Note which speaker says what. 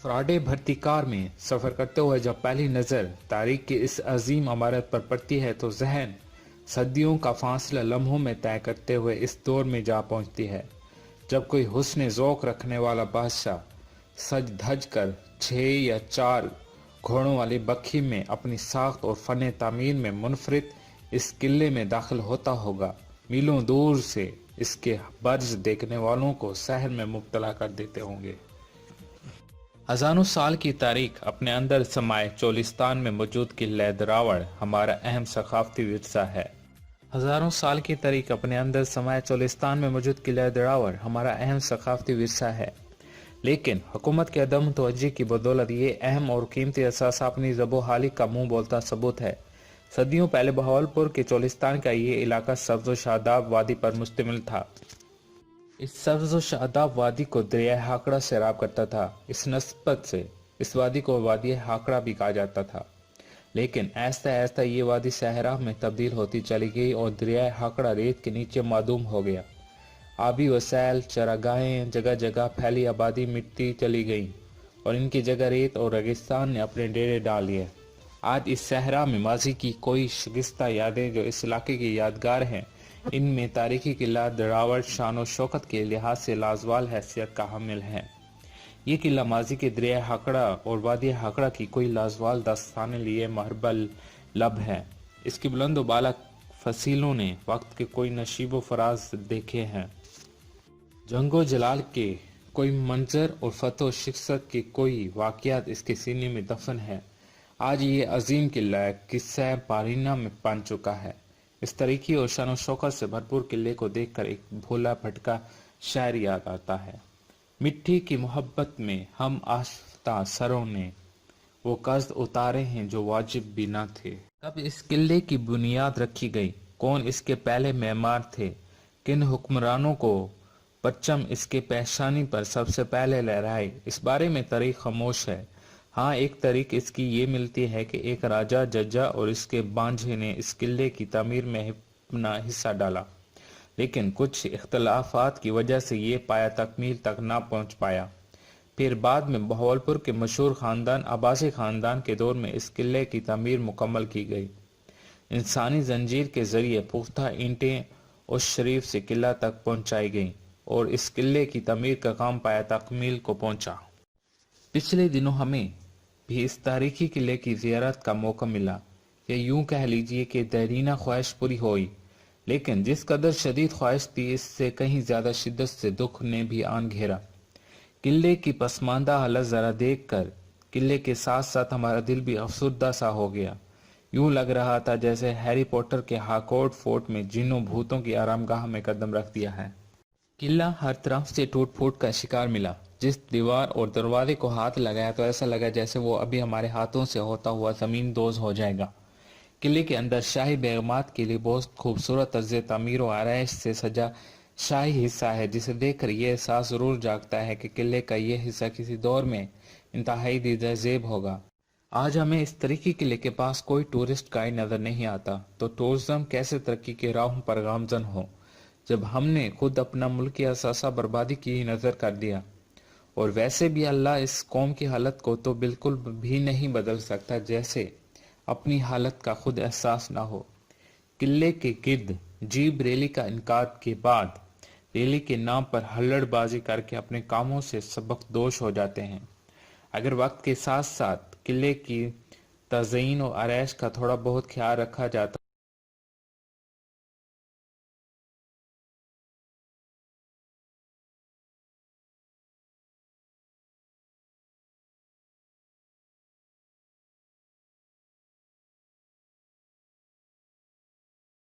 Speaker 1: फ्राडे भर्ती कार में सफ़र करते हुए जब पहली नज़र तारीख की इस अजीम इमारत पर पड़ती है तो जहन सदियों का फासला लम्हों में तय करते हुए इस दौर में जा पहुंचती है जब कोई हुस्न ज़ौक़ रखने वाला बादशाह सज धज कर 6 या 4 घोड़ों वाली बखी में अपनी साख्त और फ़न तामीर में मुनफरिद इस किले में दाखिल होता होगा। मीलों दूर से इसके बर्ज देखने वालों को सहर में मुब्तला कर देते होंगे। हजारों साल की तारीख अपने अंदर समाये चोलिस्तान में मौजूद किला दरावड़ हमारा अहम सकाफती विरसा है। हजारों साल की तारीख अपने अंदर समाये चोलिस्तान में मौजूद किला दरावड़ हमारा अहम सकाफती विरसा है, लेकिन हुकूमत के अदम तवज्जो की बदौलत ये अहम और कीमती असासा अपनी ज़बो हाली का मुंह बोलता सबूत है। सदियों पहले बहावलपुर के चोलिस्तान का ये इलाका सब्ज़ व शादाब वादी पर मुश्तमिल था। इस सब्ज़ व शादाब वादी को दरिया हाकड़ा सैराब करता था। इस नस्बत से इस वादी को वादी हाकड़ा भी कहा जाता था, लेकिन ऐसा ऐसा ये वादी सहरा में तब्दील होती चली गई और दरिया हाकड़ा रेत के नीचे मादूम हो गया। आबी वसैल, चरागाहें, जगह जगह फैली आबादी मिटती चली गई और इनकी जगह रेत और रेगिस्तान ने अपने डेरे डाल लिए। आज इस सहरा में माजी की कोई शिकस्ता यादें जो इस इलाके की यादगार हैं, इनमें तारीखी किला दरावड़ शान व शौकत के लिहाज से लाजवाल हैसियत का हामिल है। ये किला माजी के दरिया हाकड़ा और वादी हाकड़ा की कोई लाजवाल दास्तानें लिए महरबल लब है। इसकी बुलंद व बाला फसीलों ने वक्त के कोई नशीब व फराज देखे हैं। जंगो जलाल के कोई मंजर और फतह शिकस्त के कोई वाक़यात इसके सीने में दफन है। आज ये अजीम किला किस्सा पारीना में बन चुका है। इस तरीके और शान व शौकत से भरपूर किले को देखकर एक भोला भटका शायर याद आता है। मिट्टी की मोहब्बत में हम आश्फ्ता सरों ने वो कज़्द उतारे हैं जो वाजिब भी न थे। कब इस किले की बुनियाद रखी गई, कौन इसके पहले मेमार थे, किन हुक्मरानों को परचम इसके पेशानी पर सबसे पहले लहराए, इस बारे में तारीख खामोश है। हाँ, एक तारीख इसकी ये मिलती है कि एक राजा जज्जा और इसके बांझे ने इस किले की तामीर में अपना हिस्सा डाला, लेकिन कुछ इख्तलाफात की वजह से ये पाया तकमील तक ना पहुंच पाया। फिर बाद में बहावलपुर के मशहूर खानदान अब्बासी खानदान के दौर में इस किले की तामीर मुकम्मल की गई। इंसानी जंजीर के जरिए पुख्ता ईंटें उस शरीफ से किला तक पहुंचाई गईं और इस किले की तामीर का काम पाया तकमील को पहुंचा। पिछले दिनों हमें भी इस तारीखी किले की ज़ियारत का मौका मिला, या यूं कह लीजिए कि देरीना ख्वाहिश पूरी हुई, लेकिन जिस कदर शदीद ख्वाहिश थी इससे कहीं ज़्यादा शिद्दत से दुख ने भी आन घेरा। किले की पसमानदा हालत ज़रा देख कर किले के साथ साथ हमारा दिल भी अफसुर्दा सा हो गया। यूं लग रहा था जैसे हैरी पॉटर के हाकवर्ड फोर्ट में जिन्नों भूतों की आरामगाह में कदम रख दिया है। किला हर तरफ से टूट फूट का शिकार मिला। जिस दीवार और दरवाजे को हाथ लगाया तो ऐसा लगा जैसे वो अभी हमारे हाथों से होता हुआ जमीन दोज हो जाएगा। किले के अंदर शाही बेगमात के लिए बहुत खूबसूरत तर्ज तामीर और आरائش से सजा शाही हिस्सा है, जिसे देखकर ये एहसास जरूर जागता है कि किले का ये हिस्सा किसी दौर में इंतहाई दीदार-ज़ेब होगा। आज हमें इस तरीके किले के पास कोई टूरिस्ट गाइड नजर नहीं आता, तो टूरिज्म कैसे तरक्की के राहों पर गामजन हो, जब हमने खुद अपना मुल्क की असासा बर्बादी की ही नजर कर दिया। और वैसे भी अल्लाह इस कौम की हालत को तो बिल्कुल भी नहीं बदल सकता जैसे अपनी हालत का खुद एहसास ना हो। किले के गिर्द जीप रैली का इनकाद के बाद रैली के नाम पर हल्लड़बाजी करके अपने कामों से सबकदोश हो जाते हैं। अगर वक्त के साथ साथ किले की तज़यीन और आरائش का थोड़ा बहुत ख्याल रखा जाता